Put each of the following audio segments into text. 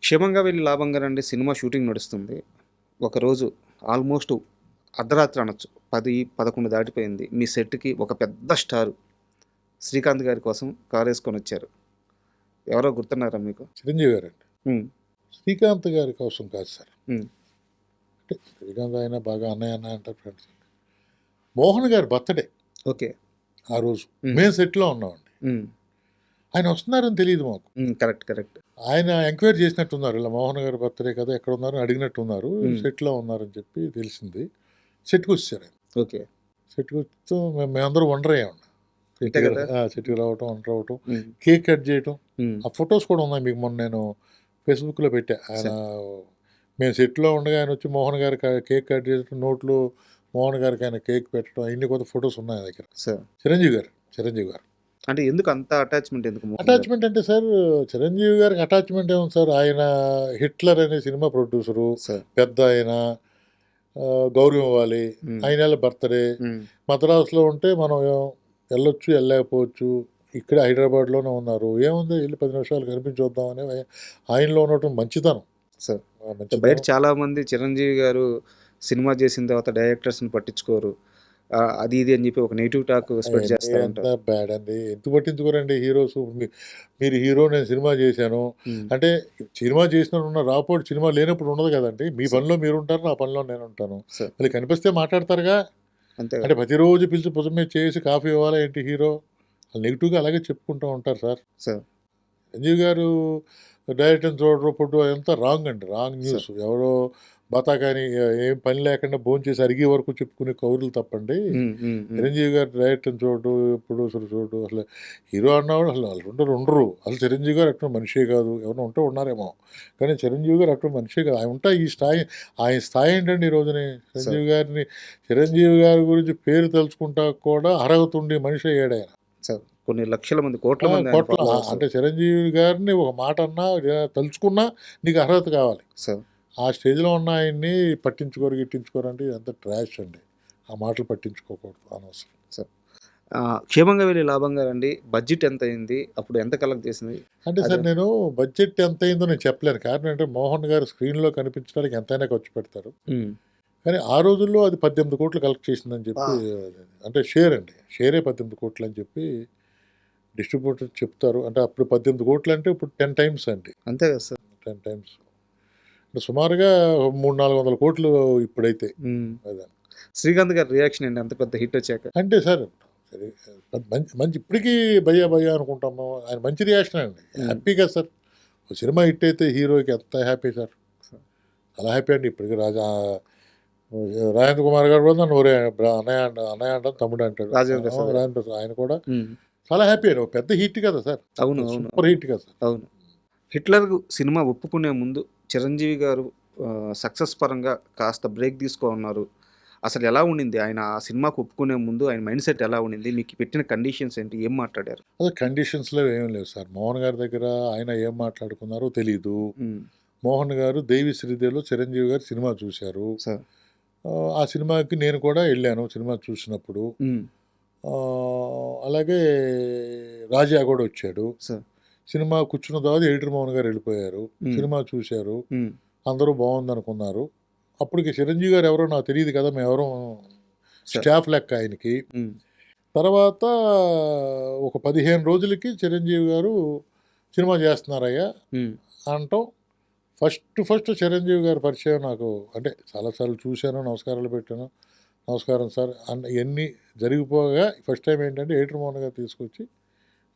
'క్షేమంగా వెళ్లి లాభంగా రండి' సినిమా షూటింగ్ నడుస్తుంది. ఒకరోజు ఆల్మోస్ట్ అర్ధరాత్రి అనొచ్చు. 10, 11 దాటిపోయింది. మీ సెట్‌కి ఒక పెద్ద స్టార్ 'శ్రీకాంత్' గారి కోసం కారేసుకొనొచ్చారు. ఎవరో గుర్తున్నారా మీకు? చిరంజీవి గారండి. హ్మ్. శ్రీకాంత్ గారి కోసం కాదు సార్. హ్మ్. అంటే శ్రీకాంత్ ఆయన బాగా అన్నయ్య అన్నయ్య అంటారు ఫ్రెండ్స్. మోహన్ గారి బర్త్‌డే ఓకే. ఆ రోజు. హ్మ్. మేము సెట్‌లో ఉన్నామండి. హ్మ్. ఆయన వస్తున్నారని తెలీదు మాకు. కరెక్ట్. కరెక్ట్. ఆయన ఎంక్వైరీ చేసినట్టున్నారు. ఇలా మోహన్ గారి బర్త్‌డే కదా! ఎక్కడున్నారు అని అడిగినట్టున్నారు. హ్మ్. సెట్‌లో ఉన్నారని చెప్పి తెలిసింది. సెట్‌కొచ్చేసారు ఆయన. ఓకే. సెట్‌కొచ్చాం మేమందరం వండర్ అయ్యామండి. అంతే సెట్‌కి కదా! సెట్‌కి రావటం, వండర్ అవ్వటం, హ్మ్. కేక్ కట్ చేయటం. హ్మ్. ఆ ఫోటోస్ కూడా ఉన్నాయి. మీకు మొన్న నేను ఫేస్‌బుక్‌లో పెట్టా. ఆయన సార్. మేము సెట్‌లో ఉండగా ఆయనొచ్చి మోహన్ గారికి కేక్ కట్ చేయటం, నోట్లో మోహన్ గారికి ఆయన కేక్ పెట్టడం అయన్నీ కొంత ఫోటోస్ ఉన్నాయి నా దగ్గర. సార్. చిరంజీవి గారు. అంటే ఎందుకు అంత అటాచ్‌మెంట్ ఎందుకు మోహన్ గారికి? అటాచ్‌మెంట్ అంటే సార్ చిరంజీవి గారికి అటాచ్‌మెంట్ ఏముంది సార్. ఆయన 'హిట్లర్' అనే సినిమా ప్రొడ్యూసరు. సార్. పెద్దాయన. గౌరవం ఇవ్వాలి. హ్మ్. ఆయనేళ్ళ బర్త్‌డే. హ్మ్. మద్రాసులో ఉంటే మనం ఎళ్ళొచ్చు, ఎళ్ళలేకపోవచ్చు. ఇక్కడే హైదరాబాద్‌లోనే ఉన్నారు. ఏముంది ఎళ్లి 10 నిమిషాలు కనిపించి వద్దాం అని ఆయనలో ఉన్నటువంటి మంచితనం. సార్. బయట మంచితనం. చాలామంది 'చిరంజీవి' గారు సినిమా చేసిన తర్వాత డైరెక్టర్స్‌ని పట్టించుకోరు. అది ఇది అని చెప్పి ఒక నెగెటివ్ టాక్ స్ప్రెడ్ అయన్నీ చేస్తా అంతా ఉంటారు. బ్యాడ్ అండి. ఎందుకు పట్టించుకోరండి హీరోస్. మీరు హీరో నేను సినిమా చేశాను. హ్మ్. అంటే సినిమా చేసినప్పుడు ఉన్న రాపోర్ట్ సినిమా లేనప్పుడు ఉండదు కదండీ. మీ సార్. పనిలో మీరుంటారు. నా పనిలో నేనుంటాను. సార్. మళ్ళీ కనిపిస్తే మాట్లాడతారుగా. అంతే అంటే కదా! ప్రతిరోజు పిలిచి భుజం మీద చేసి కాఫీ ఇవ్వాలా ఏంటి హీరో? నెగెటివ్‌గా అలాగే చెప్పుకుంటూ ఉంటారు సార్. సార్. సంజీవ్ గారు డైరెక్టర్‌ని చూడరు, పొడ్డు అదంతా రాంగ్ అండి. Wrong sir. న్యూస్. ఎవరో బతాకాని ఏం పని లేకుండా భోంచేసి అరిగే వరకు చెప్పుకునే కబుర్లు తప్పండి. హ్మ్. హ్మ్. హ్మ్. చిరంజీవి గారు డైరెక్టర్‌ని చూడడు, ప్రొడ్యూసర్‌ని చూడడు. అసలు హీరో అన్నవాడు అసలు ఆళ్ళుండరు ఉండరు. అసలు చిరంజీవి గారు అటువంటి మనిషే కాదు. ఎవరైనా ఉంటే ఉన్నారేమో. కానీ చిరంజీవి గారు అటువంటి మనిషే కాదు. ఆయన ఉంటే ఈ స్థాయి ఆయన స్థాయి ఏంటండి ఈ రోజుని? సార్. చిరంజీవి గారి గురించి పేరు తలుచుకుంటా కూడా అర్హత ఉండే మనిషి అయ్యాడాయన. సార్. కొన్ని లక్షల మంది, కోట్ల మంది ఆయన కోట్ల ఫాలోవర్స్. అంటే చిరంజీవి గారిని ఒక మాట అన్నా తలుచుకున్నా నీకు అర్హత కావాలి. సార్. ఆ స్టేజ్‌లో ఉన్న ఆయన్ని పట్టించుకోరు, గిట్టించుకోరు అంటే ఇదంతా ట్రాష్ అండి. ఆ మాటలు పట్టించుకోకూడదు అనవసరం. సార్. 'క్షేమంగా వెళ్లి లాభంగా రండి' బడ్జెట్ ఎంతయింది? అప్పుడు ఎంత కలెక్ట్ చేసింది? అంటే అదే. సార్ నేను బడ్జెట్ ఎంతయిందో నేను చెప్పలేను. కారణం ఏంటంటే మోహన్ గారు స్క్రీన్‌లో కనిపించడానికి ఎంతైనా ఖర్చు పెడతారు. హ్మ్. కానీ ఆ రోజుల్లో అది 18,00,00,000 కలెక్ట్ చేసిందని ఆ! చెప్పి అంటే షేర్ అండి. షేరే 18,00,00,000 అని చెప్పి డిస్ట్రిబ్యూటర్ చెప్తారు. అంటే అప్పుడు 18,00,00,000 అంటే ఇప్పుడు 10 టైమ్స్ అండి. అంతే కదా సార్. 10 టైమ్స్. అంటే సుమారుగా 300,00,000, 400,00,000 ఇప్పుడైతే. హ్మ్. అదే. 'శ్రీకాంత్' గారి రియాక్షన్ ఏంటి అంత పెద్ద హిట్ వచ్చాక? అంటే సార్ సరే మంచి మంచి ఇప్పటికీ భయ్యా భయ్యా అనుకుంటాము. ఆయన మంచి రియాక్షనే అండి. హ్మ్. హ్యాపీ కదా సార్. ఒక సినిమా హిట్ అయితే హీరోకి ఎంత హ్యాపీ సార్. చాలా హ్యాపీ అండి. ఇప్పటికి రాజేంద్ర కుమార్ గారు కూడా నన్ను ఒరేయ్ అన్నయ్య అన్నయ్య అంటాను, తమ్ముడు అంటాడు. రాజేంద్ర ప్రసాద్ గారు. రాజేంద్ర ప్రసాద్ ఆయన కూడా హ్మ్. చాలా హ్యాపీ అండి. ఒక పెద్ద హిట్ కదా సార్. అవును. అవును. సూపర్ హిట్ కదా సార్. అవును. 'హిట్లర్' సినిమా ఒప్పుకునే ముందు చిరంజీవి గారు సక్సెస్ పరంగా కాస్త బ్రేక్ తీసుకోనున్నారు. అసలు ఎలా ఉండింది? ఆయన ఆ సినిమాకి ఒప్పుకునే ముందు ఆయన మైండ్ సెట్ ఎలా ఉండింది? మీకు పెట్టిన కండిషన్స్ ఏంటి? ఏం మాట్లాడారు? అదే కండిషన్స్‌లో ఏమి లేవు సార్. మోహన్ గారి దగ్గర ఆయన ఏం మాట్లాడుకున్నారో తెలీదు. హ్మ్. మోహన్ గారు 'దేవి శ్రీదేవిలో' చిరంజీవి గారు సినిమా చూశారు. సార్. ఆ సినిమాకి నేను కూడా ఎళ్ళాను సినిమా చూసినప్పుడు. హ్మ్. అలాగే రాజా గూడా వచ్చాడు. సార్. సినిమా కూర్చున్న తర్వాత ఎడిటర్ మోహన్ గారు వెళ్ళిపోయారు. హ్మ్. సినిమా చూశారు. హ్మ్. అందరూ బావుందనుకున్నారు. అప్పటికి చిరంజీవి గారు ఎవరో నాకు తెలీదు కదా! మేమెవరం సార్. స్టాఫ్ లెక్క ఆయనకి. హ్మ్. తర్వాత ఒక 15 రోజులకి చిరంజీవి గారు సినిమా చేస్తున్నారయ్యా హ్మ్. అనటం. ఫస్ట్ చిరంజీవి గారి పరిచయం నాకు అంటే చాలా సార్లు చూశాను, నమస్కారాలు పెట్టాను. నమస్కారం సార్ ఇయన్నీ జరిగిపోగా ఫస్ట్ టైమ్ ఏంటంటే ఏటర్ మోహన్ గారు తీసుకొచ్చి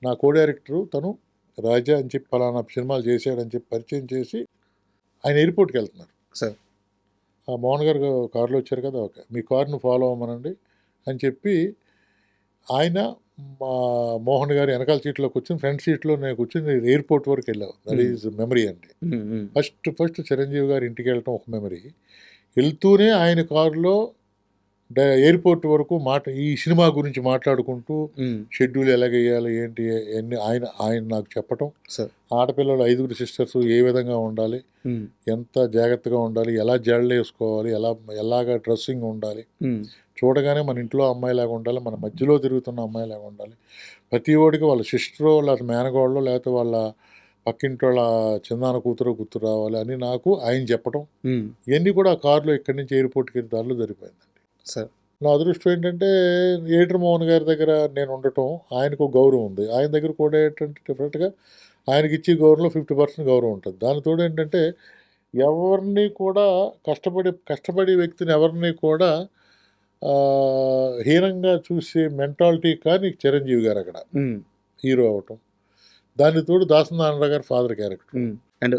నా కో డైరెక్టరు తను రాజా అని చెప్పి పలానా సినిమాలు చేశాడని చెప్పి పరిచయం చేసి ఆయన ఎయిర్‌పోర్ట్‌కెళ్తున్నారు. సార్. ఆ మోహన్ గారు కారులో వచ్చారు కదా! ఓకే. మీ కారుని ఫాలో అవ్వమనండి అని చెప్పి ఆయన మా మోహన్ గారు ఎనకాల సీట్‌లో కూర్చొని ఫ్రంట్ సీట్‌లో నేను కూర్చొని ఎయిర్‌పోర్ట్ వరకు వెళ్ళాం. దట్ హ్మ్. ఈజ్ మెమరీ అండి. హ్మ్. హ్మ్. ఫస్ట్ చిరంజీవి గారి ఇంటికెళ్ళటం ఒక మెమరీ. ఎళ్తూనే ఆయన కారులో ఎయిర్‌పోర్ట్ వరకు ఈ సినిమా గురించి మాట్లాడుకుంటూ హ్మ్. షెడ్యూల్ ఎలాగెయ్యాలి, ఏంటి అయన్నీ ఆయన ఆయన నాకు చెప్పటం. సార్. ఆడపిల్లలు 5గురు సిస్టర్స్ ఏ విధంగా ఉండాలి, హ్మ్. ఎంత జాగ్రత్తగా ఉండాలి, ఎలా జడలేసుకోవాలి, ఎలాగా డ్రెస్సింగ్ ఉండాలి. హ్మ్. చూడగానే మన ఇంట్లో అమ్మాయిలాగా ఉండాలి, మన మధ్యలో తిరుగుతున్న అమ్మాయిలాగా ఉండాలి. ప్రతి ఓడికి వాళ్ళ సిస్టరో, లేకపోతే మేనకోడలో, లేకపోతే వాళ్ళ పక్కింటి వాళ్ళ చిన్నాన్న కూతురు గుర్తు రావాలి అని నాకు ఆయన చెప్పడం, ఉమ్, ఇవన్నీ కూడా ఆ కారులో ఇక్కడి నుంచి ఎయిర్పోర్ట్కి వెళ్ళి దారిలో జరిగిపోయిందండి. సార్. నా అదృష్టం ఏంటంటే ఏటర్ మోహన్ గారి దగ్గర నేను ఉండటం, ఆయనకు ఒక గౌరవం ఉంది. ఆయన దగ్గర కూడా ఏంటంటే డెఫినెట్గా ఆయనకి ఇచ్చే గౌరవంలో 50% గౌరవం ఉంటుంది. దాని తోడు ఏంటంటే ఎవరిని కూడా కష్టపడే వ్యక్తిని ఎవరిని కూడా హీనంగా చూసే మెంటాలిటీ కానీ చిరంజీవి గారు అక్కడ ఉమ్, హీరో అవ్వటం. దానికి తోడు దాసనారాయణ గారి ఫాదర్ క్యారెక్టర్. అండ్